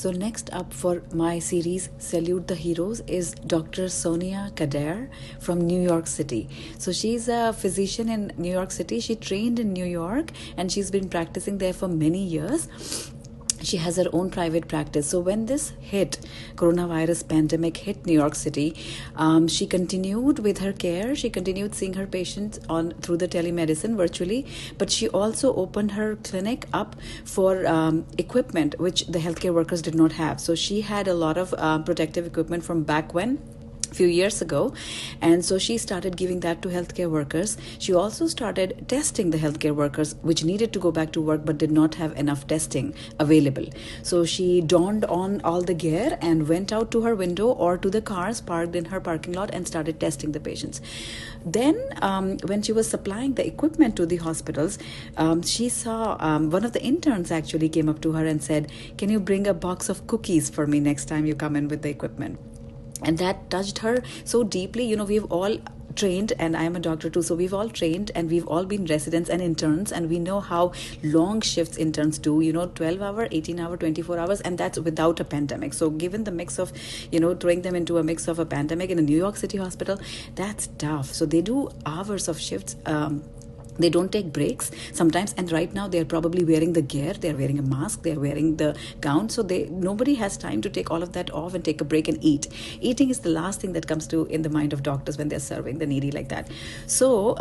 So next up for my series Salute the Heroes is Dr. Sonia QD from New York City. So she's a physician in New York City. She trained in New York and she's been practicing there for many years. She has her own private practice. So when this coronavirus pandemic hit New York City, she continued with her care. She continued seeing her patients on through the telemedicine virtually, but she also opened her clinic up for equipment which the healthcare workers did not have. So she had a lot of protective equipment from back when few years ago, and so she started giving that to healthcare workers. She also started testing the healthcare workers which needed to go back to work but did not have enough testing available. So she donned on all the gear and went out to her window or to the cars parked in her parking lot and started testing the patients. Then when she was supplying the equipment to the hospitals, she saw one of the interns actually came up to her and said, "Can you bring a box of cookies for me next time you come in with the equipment?" And that touched her so deeply. We've all trained, and I'm a doctor too, so we've all trained and we've all been residents and interns, and we know how long shifts interns do, 12-hour, 18-hour, 24 hours, and that's without a pandemic. So given the mix of, throwing them into a mix of a pandemic in a New York City hospital, that's tough. So they do hours of shifts. They don't take breaks sometimes, and right now they're probably wearing the gear, they're wearing a mask, they're wearing the gown, so nobody has time to take all of that off and take a break and eat. Eating is the last thing that comes to in the mind of doctors when they're serving the needy like that. So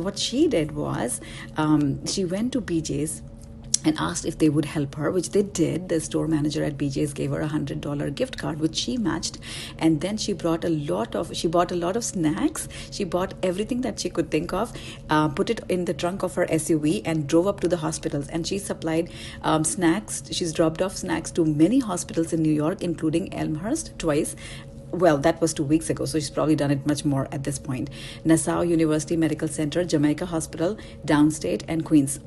what she did was, she went to BJ's and asked if they would help her, which they did. The store manager at BJ's gave her $100 gift card, which she matched. And then she bought a lot of snacks. She bought everything that she could think of, put it in the trunk of her SUV and drove up to the hospitals. And she supplied snacks. She's dropped off snacks to many hospitals in New York, including Elmhurst twice. Well, that was 2 weeks ago, so she's probably done it much more at this point. Nassau University Medical Center, Jamaica Hospital, Downstate, and Queens.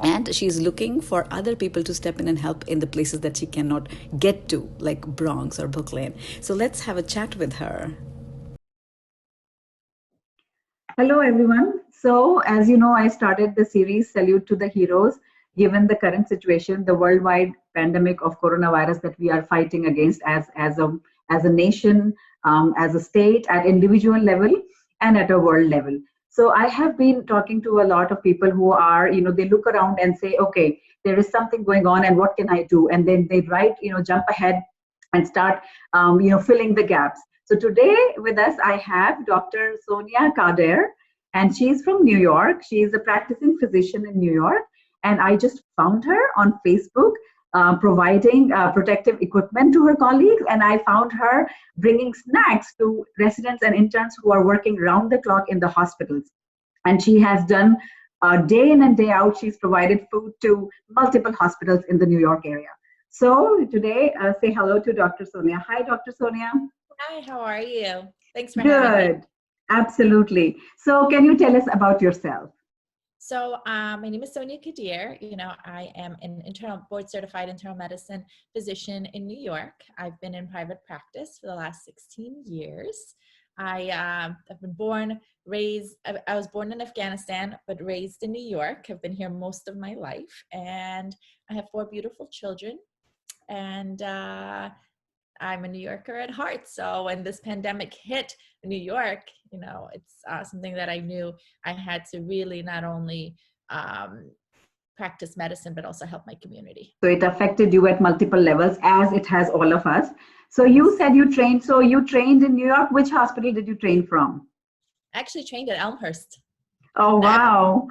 And she's looking for other people to step in and help in the places that she cannot get to, like Bronx or Brooklyn. So let's have a chat with her. Hello, everyone. So, as you know, I started the series Salute to the Heroes, given the current situation, the worldwide pandemic of coronavirus that we are fighting against as a nation, as a state, at individual level, and at a world level. So I have been talking to a lot of people who are, they look around and say, okay, there is something going on, and what can I do? And then they jump ahead and start, filling the gaps. So today with us, I have Dr. Sonia QD, and she's from New York. She is a practicing physician in New York, and I just found her on Facebook providing protective equipment to her colleagues, and I found her bringing snacks to residents and interns who are working round the clock in the hospitals. And she has done day in and day out, she's provided food to multiple hospitals in the New York area. So today, say hello to Dr. Sonia. Hi, Dr. Sonia. Hi, how are you? Thanks for having me. Good, absolutely. So can you tell us about yourself? So my name is Sonia QD. I am an board certified internal medicine physician in New York. I've been in private practice for the last 16 years. I've been I was born in Afghanistan, but raised in New York. I've been here most of my life, and I have 4 beautiful children, and I'm a New Yorker at heart. So when this pandemic hit New York, it's something that I knew I had to really not only practice medicine, but also help my community. So it affected you at multiple levels, as it has all of us. So you said you trained. So you trained in New York. Which hospital did you train from? I actually trained at Elmhurst. Oh, wow.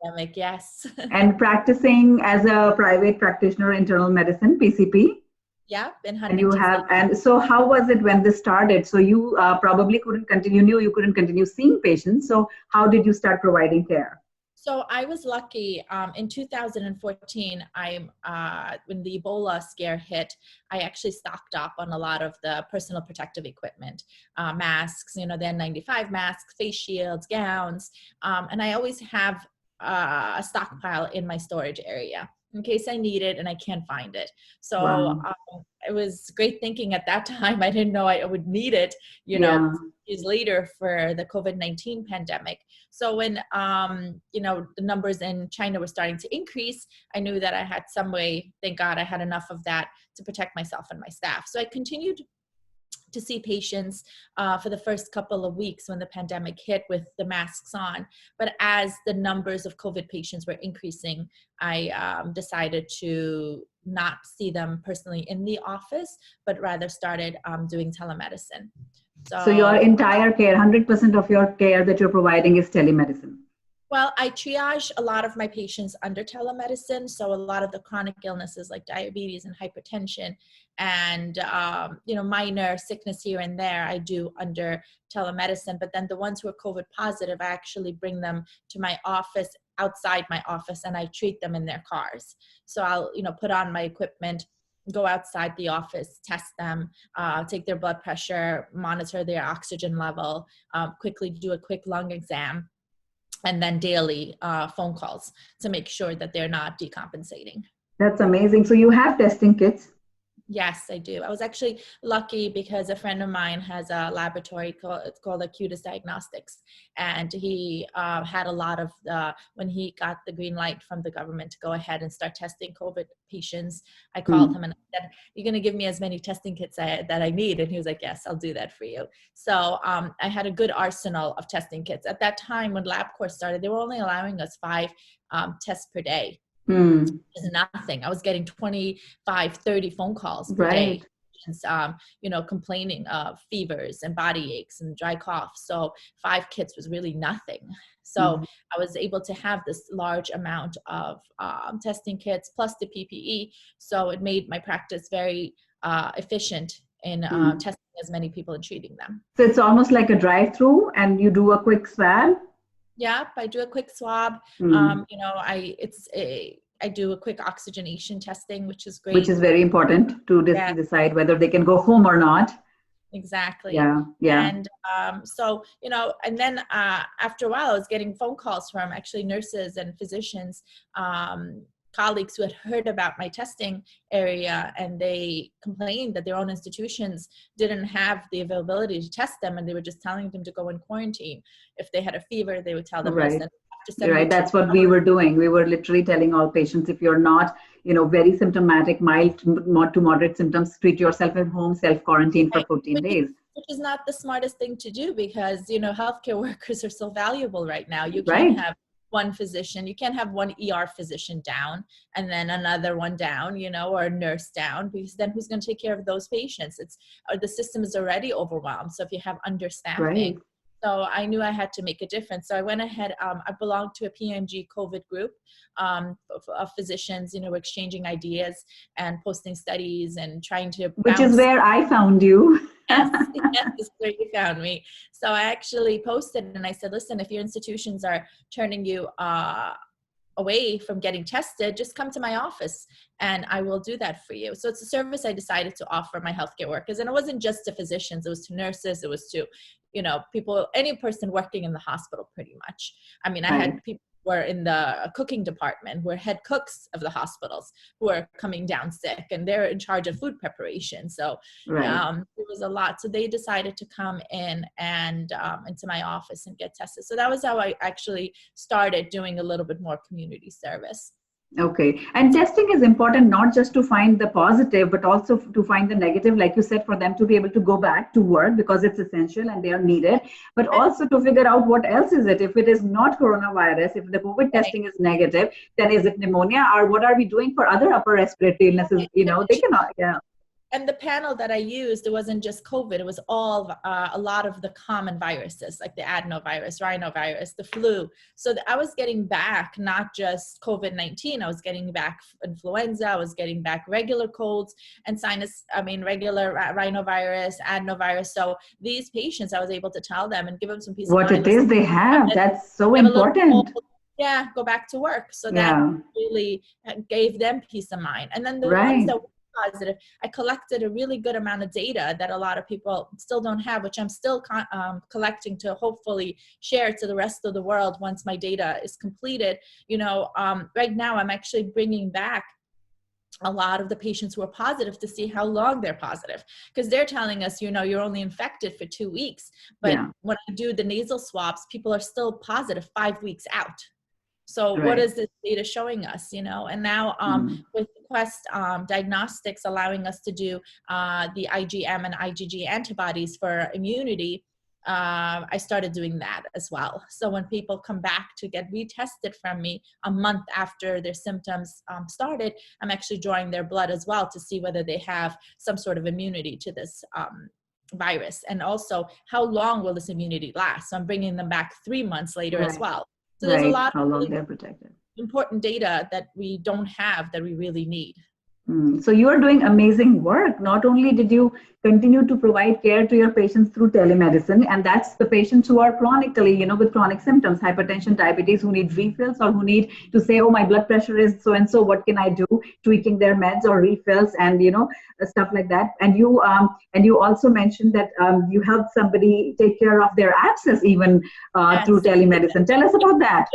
Pandemic, yes. And practicing as a private practitioner, internal medicine, PCP? Yeah, been and you have, and so how was it when this started? So you probably couldn't continue, knew you couldn't continue seeing patients. So how did you start providing care? So I was lucky. In 2014, when the Ebola scare hit, I actually stocked up on a lot of the personal protective equipment, masks, the N95 masks, face shields, gowns, and I always have a stockpile in my storage area in case I need it and I can't find it. So Wow. it was great thinking at that time. I didn't know I would need it, Yeah. years later for the COVID-19 pandemic. So when, the numbers in China were starting to increase, I knew that I had some way, thank God I had enough of that to protect myself and my staff. So I continued to see patients for the first couple of weeks when the pandemic hit with the masks on. But as the numbers of COVID patients were increasing, I decided to not see them personally in the office, but rather started doing telemedicine. So your So, entire care, 100% of your care that you're providing is telemedicine. well, I triage a lot of my patients under telemedicine. So a lot of the chronic illnesses like diabetes and hypertension and, minor sickness here and there, I do under telemedicine. But then the ones who are COVID positive, I actually bring them to my office, outside my office, and I treat them in their cars. So I'll, put on my equipment, go outside the office, test them, take their blood pressure, monitor their oxygen level, quickly do a quick lung exam, and then daily phone calls to make sure that they're not decompensating. That's amazing. So you have testing kits. Yes, I do. I was actually lucky because a friend of mine has a laboratory it's called Acutis Diagnostics. And he had a lot of, when he got the green light from the government to go ahead and start testing COVID patients, I called him and I said, "You're going to give me as many testing kits that I need?" And he was like, "Yes, I'll do that for you." So I had a good arsenal of testing kits. At that time, when LabCorp started, they were only allowing us 5 tests per day. Is nothing. I was getting 25, 30 phone calls per day. Complaining of fevers and body aches and dry cough. So 5 kits was really nothing. So I was able to have this large amount of testing kits plus the PPE. So it made my practice very efficient in testing as many people and treating them. So it's almost like a drive-through, and you do a quick swab. Yeah, I do a quick swab. I do a quick oxygenation testing, which is great. Which is very important to decide whether they can go home or not. Exactly. Yeah. And and then after a while, I was getting phone calls from actually nurses and physicians, colleagues who had heard about my testing area, and they complained that their own institutions didn't have the availability to test them, and they were just telling them to go in quarantine. If they had a fever, they would tell them right. this. Right, that's what we were doing. We were literally telling all patients, if you're not, very symptomatic, mild to moderate symptoms, treat yourself at home, self-quarantine for 14 days. Which is not the smartest thing to do, because, healthcare workers are so valuable right now. You right. can't have one physician, you can't have one ER physician down and then another one down, or a nurse down, because then who's going to take care of those patients? The system is already overwhelmed. So if you have understaffing, right. So I knew I had to make a difference. So I went ahead, I belonged to a PMG COVID group of physicians, exchanging ideas and posting studies and trying to Which is where I found you. Yes, is where you found me. So I actually posted and I said, listen, if your institutions are turning you away from getting tested, just come to my office and I will do that for you. So it's a service I decided to offer my healthcare workers. And it wasn't just to physicians, it was to nurses, it was to, people, any person working in the hospital pretty much. I mean, I had people who were in the cooking department, who were head cooks of the hospitals, who are coming down sick, and they're in charge of food preparation. So it was a lot. So they decided to come in and into my office and get tested. So that was how I actually started doing a little bit more community service. Okay. And testing is important, not just to find the positive, but also to find the negative, like you said, for them to be able to go back to work because it's essential and they are needed, but also to figure out what else is it. If it is not coronavirus, if the COVID testing is negative, then is it pneumonia, or what are we doing for other upper respiratory illnesses? They cannot, And the panel that I used, it wasn't just COVID, it was all a lot of the common viruses, like the adenovirus, rhinovirus, the flu. So I was getting back not just COVID-19, I was getting back influenza, I was getting back regular colds and regular rhinovirus, adenovirus. So these patients, I was able to tell them and give them some peace of mind. What it is they have, that's so important. Yeah, go back to work. So that really gave them peace of mind. And then the ones that were positive, I collected a really good amount of data that a lot of people still don't have, which I'm still collecting to hopefully share to the rest of the world once my data is completed. Right now I'm actually bringing back a lot of the patients who are positive to see how long they're positive, because they're telling us, you're only infected for 2 weeks. But Yeah. when I do the nasal swabs, people are still positive 5 weeks out. So what Right. is this data showing us, And now Mm. with Quest Diagnostics allowing us to do the IgM and IgG antibodies for immunity, I started doing that as well. So when people come back to get retested from me a month after their symptoms started, I'm actually drawing their blood as well to see whether they have some sort of immunity to this virus. And also, how long will this immunity last? So I'm bringing them back 3 months later as Right. well. So there's a Right. lot How of long really they're protected. important data that we don't have that we really need. So you are doing amazing work. Not only did you continue to provide care to your patients through telemedicine, and that's the patients who are chronically, with chronic symptoms, hypertension, diabetes, who need refills or who need to say, oh, my blood pressure is so and so, what can I do? Tweaking their meds or refills, and stuff like that. And you also mentioned that you helped somebody take care of their abscess even through Yes. telemedicine. Tell us about that.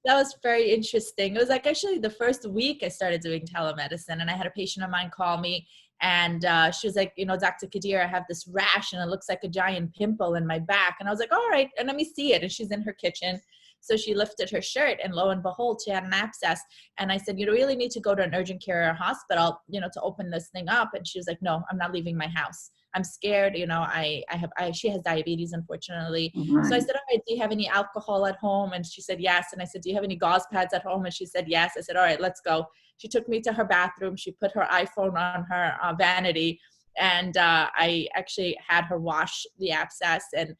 That was very interesting. It was like actually the first week I started doing telemedicine, and I had a patient of mine call me, and she was like, Dr. Kadir, I have this rash and it looks like a giant pimple in my back. And I was like, all right, and let me see it. And she's in her kitchen. So she lifted her shirt, and lo and behold, she had an abscess. And I said, you really need to go to an urgent care hospital, to open this thing up. And she was like, no, I'm not leaving my house. I'm scared. She has diabetes, unfortunately. So I Right. said, all right, do you have any alcohol at home? And she said, yes. And I said, do you have any gauze pads at home? And she said, yes. I said, all right, let's go. She took me to her bathroom. She put her iPhone on her vanity. And I actually had her wash the abscess and,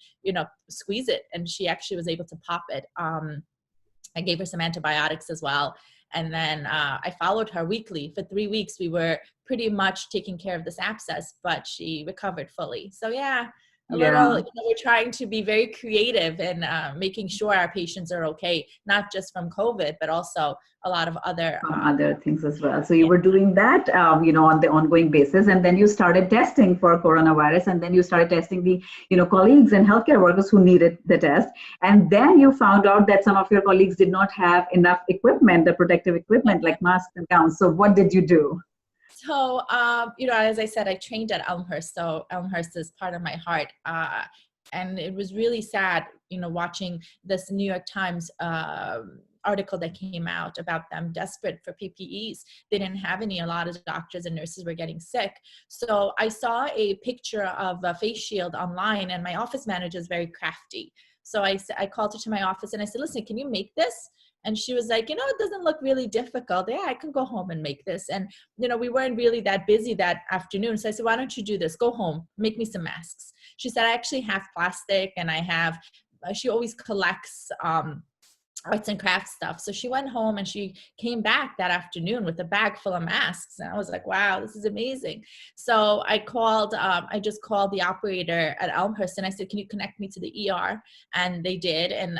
squeeze it. And she actually was able to pop it. I gave her some antibiotics as well. And then I followed her weekly. For 3 weeks, we were pretty much taking care of this abscess, but she recovered fully. So yeah, Yeah. we're trying to be very creative and making sure our patients are okay, not just from COVID, but also a lot of other. From other things as well. So you were doing that, on the ongoing basis, and then you started testing for coronavirus, and then you started testing the, colleagues and healthcare workers who needed the test, and then you found out that some of your colleagues did not have enough equipment, the protective equipment like masks and gowns. So what did you do? So, as I said, I trained at Elmhurst. So Elmhurst is part of my heart. And it was really sad, watching this New York Times article that came out about them desperate for PPEs. They didn't have any. A lot of doctors and nurses were getting sick. So I saw a picture of a face shield online, and my office manager is very crafty. So I called her to my office and I said, listen, can you make this? And she was like, it doesn't look really difficult. Yeah, I can go home and make this. And, we weren't really that busy that afternoon. So I said, why don't you do this? Go home, make me some masks. She said, I actually have plastic, and she always collects arts and crafts stuff. So she went home and she came back that afternoon with a bag full of masks. And I was like, wow, this is amazing. So I just called the operator at Elmhurst and I said, can you connect me to the ER? And they did. And,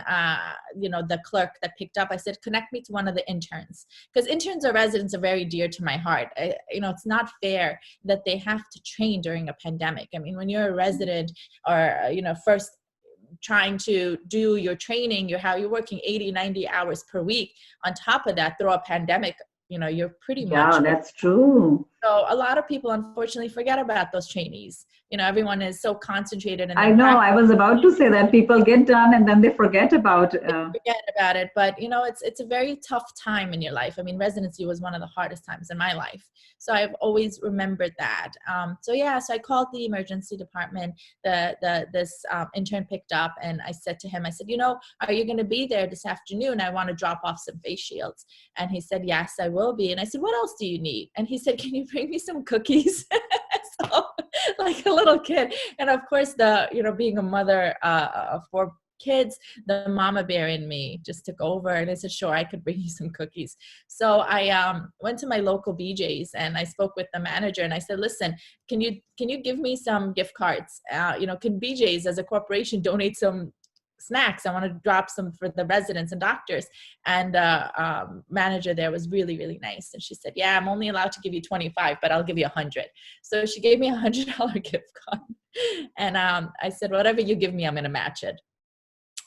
the clerk that picked up, I said, connect me to one of the interns, because interns or residents are very dear to my heart. It's not fair that they have to train during a pandemic. I mean, when you're a resident or, first trying to do your training, how you're working 80, 90 hours per week. On top of that, through a pandemic, you're pretty Yeah, much. that's true. So a lot of people unfortunately forget about those trainees. Everyone is so concentrated in their I know. practice. I was about to say that people get done and then they forget about. Forget about it, but it's a very tough time in your life. I mean, residency was one of the hardest times in my life, so I've always remembered that. So I called the emergency department. This intern picked up, and I said to him, I said, are you going to be there this afternoon? I want to drop off some face shields. And he said, yes, I will be. And I said, what else do you need? And he said, can you bring me some cookies? So, like a little kid. And of course, being a mother of 4 kids, the mama bear in me just took over, and I said, sure, I could bring you some cookies. So I went to my local BJ's and I spoke with the manager and I said, listen, can you give me some gift cards? Can BJ's as a corporation donate some snacks? I want to drop some for the residents and doctors. And manager there was really, really nice. And she said, yeah, I'm only allowed to give you 25, but I'll give you 100. So she gave me $100 gift card. And I said, whatever you give me, I'm going to match it.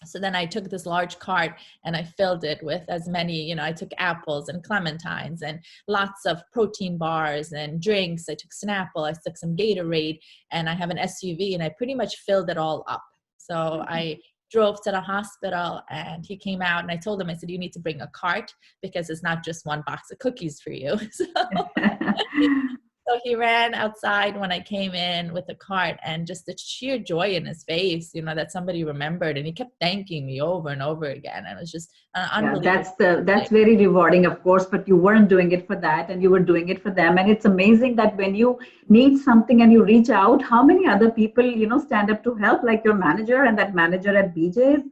So then I took this large cart and I filled it with as many, I took apples and clementines and lots of protein bars and drinks. I took Snapple, I took some Gatorade, and I have an SUV, and I pretty much filled it all up. So I drove to the hospital, and he came out, and I told him, I said, you need to bring a cart because it's not just one box of cookies for you. So he ran outside when I came in with the cart, and just the sheer joy in his face, that somebody remembered, and he kept thanking me over and over again. And it was just unbelievable. That's very rewarding, of course, but you weren't doing it for that, and you were doing it for them. And it's amazing that when you need something and you reach out, how many other people, stand up to help, like your manager and that manager at BJ's.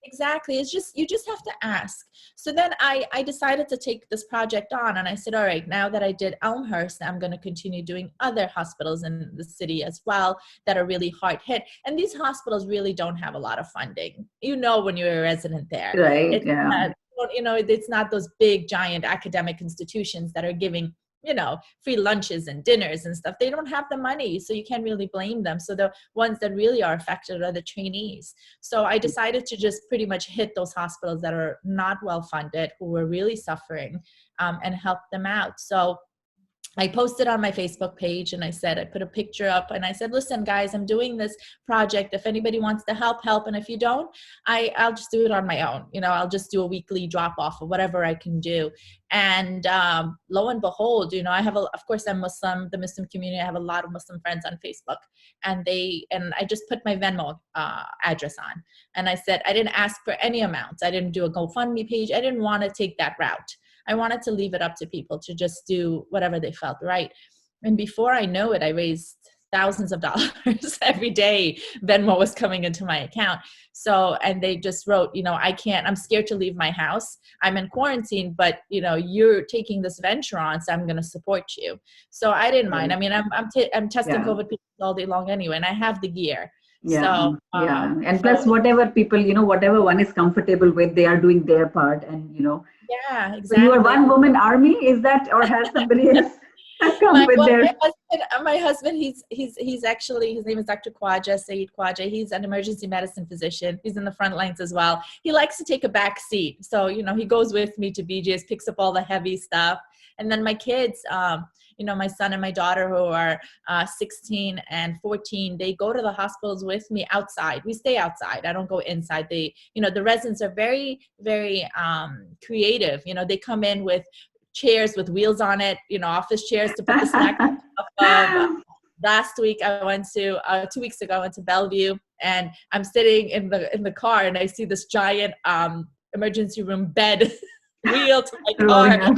Exactly. It's just, you just have to ask. So then I decided to take this project on, and I said, all right, now that I did Elmhurst, I'm going to continue doing other hospitals in the city as well that are really hard hit. And these hospitals really don't have a lot of funding. When you're a resident there. Right. It's not those big, giant academic institutions that are giving free lunches and dinners and stuff. They don't have the money, so you can't really blame them. So the ones that really are affected are the trainees. So I decided to just pretty much hit those hospitals that are not well funded, who were really suffering, and help them out. So I posted on my Facebook page, and I put a picture up, and I said, listen, guys, I'm doing this project. If anybody wants to help. And if you don't, I'll just do it on my own. I'll just do a weekly drop off or whatever I can do. And lo and behold, of course, I'm Muslim, the Muslim community. I have a lot of Muslim friends on Facebook, and I just put my Venmo address on. And I said, I didn't ask for any amounts. I didn't do a GoFundMe page. I didn't want to take that route. I wanted to leave it up to people to just do whatever they felt right. And before I know it, I raised thousands of dollars every day. Venmo was coming into my account. So, and they just wrote, I'm scared to leave my house. I'm in quarantine, but you're taking this venture on, so I'm going to support you. So I didn't mind. I mean, I'm testing COVID people all day long anyway, and I have the gear. And plus whatever people, whatever one is comfortable with, they are doing their part. And yeah, exactly. So you are one woman army, is that, or has somebody else come with their? My husband, he's actually, his name is Dr. Saeed Khwaja. He's an emergency medicine physician. He's in the front lines as well. He likes to take a back seat. So, he goes with me to BJ's, picks up all the heavy stuff. And then my kids, my son and my daughter, who are 16 and 14, they go to the hospitals with me outside. We stay outside. I don't go inside. The residents are very, very creative. They come in with chairs with wheels on it, office chairs to put the snack above. Last week I went to, 2 weeks ago, I went to Bellevue, and I'm sitting in the car, and I see this giant emergency room bed wheel to my car.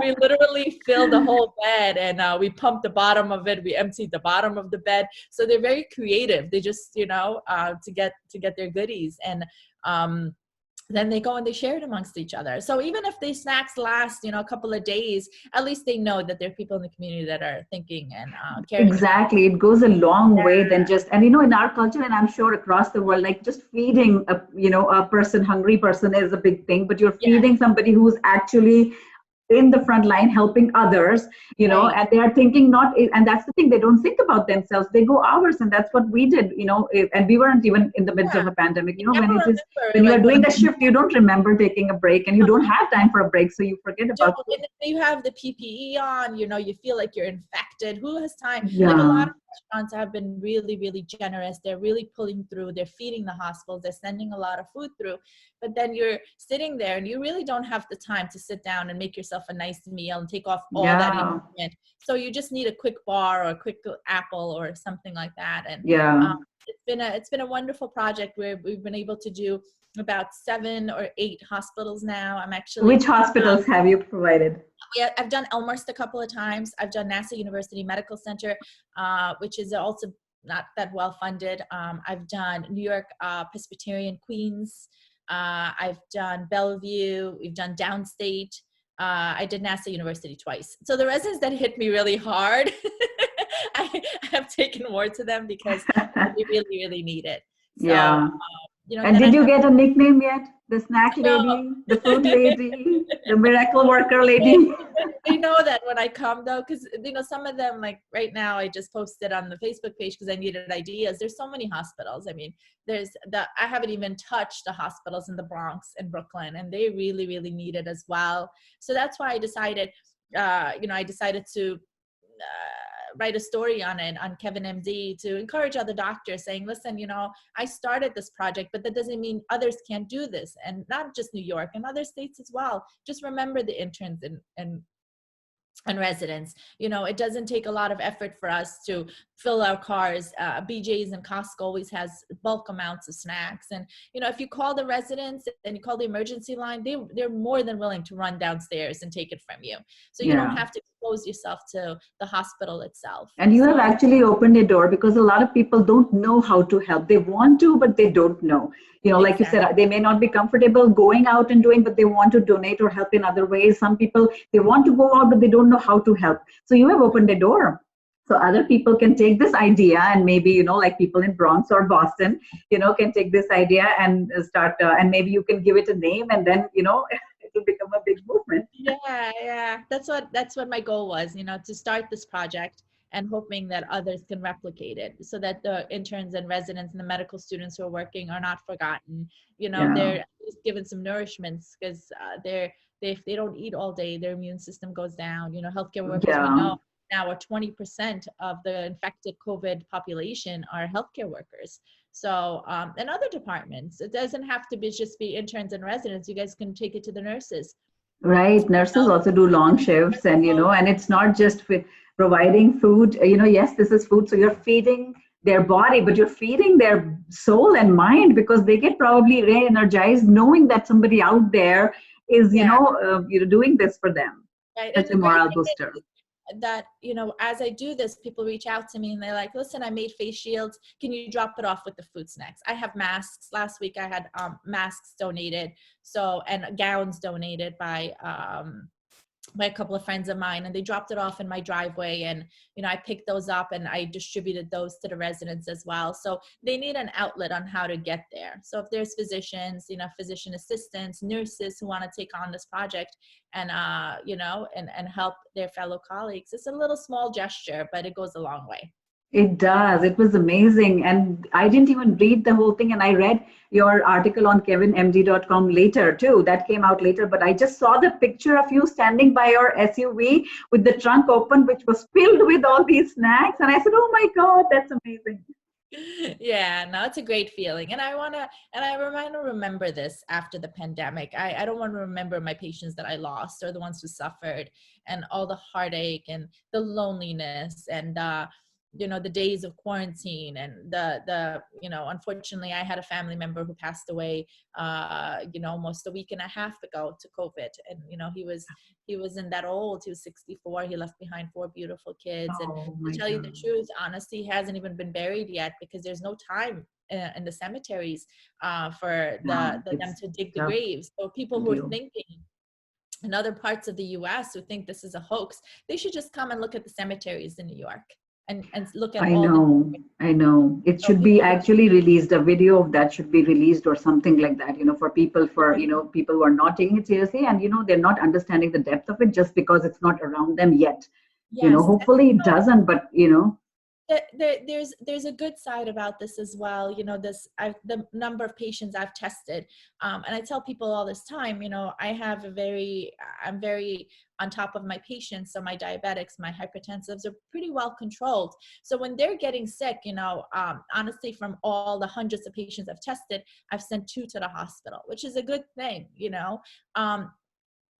We literally filled the whole bed, and we pumped the bottom of it. We emptied the bottom of the bed. So they're very creative. They just, to get their goodies. And then they go and they share it amongst each other. So even if the snacks last, a couple of days, at least they know that there are people in the community that are thinking and caring. Exactly. It goes a long way than just, and in our culture, and I'm sure across the world, like just feeding a hungry person is a big thing, but you're feeding somebody who's actually in the front line helping others, and they are thinking and that's the thing, they don't think about themselves, they go hours. And that's what we did, and we weren't even in the midst of a pandemic, when you are doing the shift, you don't remember taking a break, and you don't have time for a break, so you forget about it. You have the PPE on, you feel like you're infected. Who has time? Like a lot of restaurants have been really, really generous. They're really pulling through. They're feeding the hospitals. They're sending a lot of food through. But then you're sitting there, and you really don't have the time to sit down and make yourself a nice meal and take off all that equipment. So you just need a quick bar or a quick apple or something like that. And it's been a wonderful project where we've been able to do about 7 or 8 hospitals now. I'm actually. Which hospitals have you provided? Yeah, I've done Elmhurst a couple of times. I've done NASA University Medical Center, which is also not that well funded. I've done New York Presbyterian Queens. I've done Bellevue. We've done Downstate. I did NASA University twice. So the residents that hit me really hard, I have taken more to them because they really, really need it. So, And then I did you have, get a nickname yet? The snack no. lady, the food lady, the miracle worker lady? They know that when I come though, because some of them, like right now, I just posted on the Facebook page because I needed ideas. There's so many hospitals. I mean, I haven't even touched the hospitals in the Bronx and Brooklyn, and they really, really need it as well. So that's why I decided, I decided to write a story on it on Kevin MD to encourage other doctors, saying, listen, I started this project, but that doesn't mean others can't do this, and not just New York and other states as well. Just remember the interns and residents. It doesn't take a lot of effort for us to fill our cars. BJ's and Costco always has bulk amounts of snacks. And, if you call the residents and you call the emergency line, they're more than willing to run downstairs and take it from you. So you don't Yeah. have to expose yourself to the hospital itself. And you have So, actually opened a door, because a lot of people don't know how to help. They want to, but they don't know. Like you exactly. said, they may not be comfortable going out and doing, but they want to donate or help in other ways. Some people, they want to go out, but they don't know how to help. So you have opened a door. So other people can take this idea, and maybe, like people in Bronx or Boston, can take this idea and start, and maybe you can give it a name, and then, it will become a big movement. Yeah. That's what my goal was, to start this project and hoping that others can replicate it, so that the interns and residents and the medical students who are working are not forgotten. Yeah. They're just given some nourishments, because if they don't eat all day, their immune system goes down. Healthcare workers, we Yeah. know now, are 20% of the infected COVID population are healthcare workers. So, and other departments, it doesn't have to just be interns and residents. You guys can take it to the nurses. Right. Nurses also do long shifts, and and it's not just with providing food. Yes, this is food, so you're feeding their body, but you're feeding their soul and mind, because they get probably re-energized knowing that somebody out there is, Yeah. doing this for them. Right. Such And a the great morale thing booster. is that, as I do this, people reach out to me and they're like, listen, I made face shields. Can you drop it off with the food snacks? I have masks. Last week I had masks donated. So, and gowns donated by a couple of friends of mine, and they dropped it off in my driveway, and I picked those up and I distributed those to the residents as well. So they need an outlet on how to get there. So if there's physicians, physician assistants, nurses who want to take on this project and and help their fellow colleagues, it's a little small gesture, but it goes a long way. It does. It was amazing. And I didn't even read the whole thing. And I read your article on kevinmd.com later too. That came out later. But I just saw the picture of you standing by your SUV with the trunk open, which was filled with all these snacks. And I said, oh my God, that's amazing. Yeah, no, it's a great feeling. And I want to remember this after the pandemic. I don't want to remember my patients that I lost, or the ones who suffered, and all the heartache and the loneliness, and the days of quarantine, and the unfortunately, I had a family member who passed away almost a week and a half ago to COVID. And he wasn't that old. He was 64. He left behind 4 beautiful kids. And Oh to my tell you the God. truth, honestly, he hasn't even been buried yet, because there's no time in the cemeteries for Yeah, them it's to dig the tough graves. So people to who are do. thinking in other parts of the US who think this is a hoax, they should just come and look at the cemeteries in New York, and look at I all the know, I know. It so should be people actually released. A video of that should be released or something like that, for people, people who are not taking it seriously, and, they're not understanding the depth of it just because it's not around them yet. yes. Hopefully it doesn't, but, There's a good side about this as well. The number of patients I've tested, and I tell people all this time, I'm very on top of my patients. So my diabetics, my hypertensives are pretty well controlled. So when they're getting sick, honestly, from all the hundreds of patients I've tested, I've sent 2 to the hospital, which is a good thing.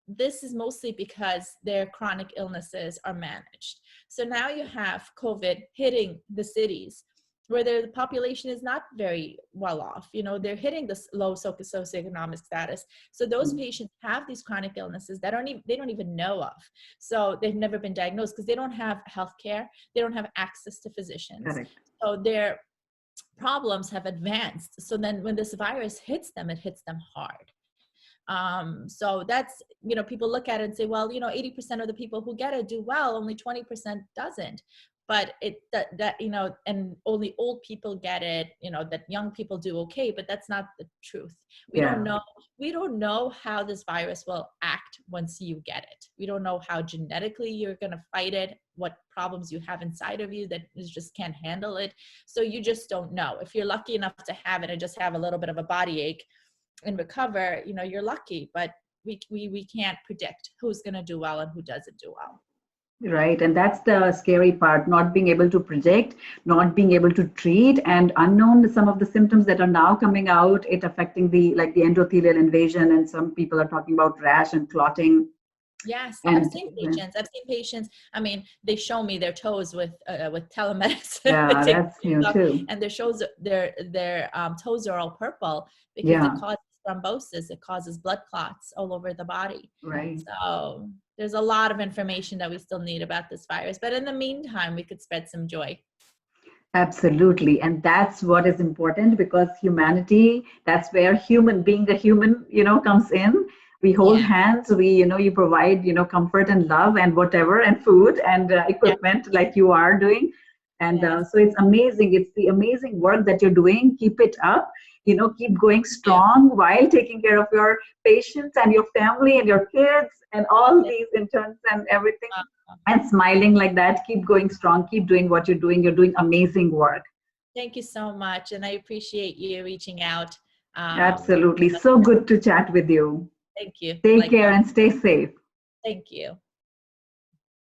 This is mostly because their chronic illnesses are managed. So now you have COVID hitting the cities where the population is not very well off. They're hitting this low socioeconomic status. So those patients have these chronic illnesses that they don't even know of. So they've never been diagnosed because they don't have health care. They don't have access to physicians. correct. So their problems have advanced. So then when this virus hits them, it hits them hard. So that's, people look at it and say, well, 80% of the people who get it do well, only 20% doesn't. but that and only old people get it, that young people do okay, but that's not the truth. We don't know how this virus will act once you get it. We don't know how genetically you're going to fight it, what problems you have inside of you that just can't handle it. So you just don't know. If you're lucky enough to have it and just have a little bit of a body ache and recover, you're lucky, but we can't predict who's going to do well and who doesn't do well. Right. And that's the scary part, not being able to predict, not being able to treat, and unknown some of the symptoms that are now coming out, it affecting the endothelial invasion. And some people are talking about rash and clotting. Yes, And I've seen patients. I mean, they show me their toes with telemedicine. yeah, that's new too. And their toes are all purple because Yeah. it causes thrombosis. It causes blood clots all over the body. Right. So there's a lot of information that we still need about this virus. But in the meantime, we could spread some joy. Absolutely. And that's what is important, because humanity, that's where being a human, comes in. We hold hands, you provide, comfort and love and whatever, and food and equipment like you are doing. And so it's amazing. It's the amazing work that you're doing. Keep it up, keep going strong while taking care of your patients and your family and your kids and all these interns and everything. And smiling like that. Keep going strong. Keep doing what you're doing. You're doing amazing work. Thank you so much. And I appreciate you reaching out. Absolutely. So good to chat with you. Thank you. Take care and stay safe. Thank you.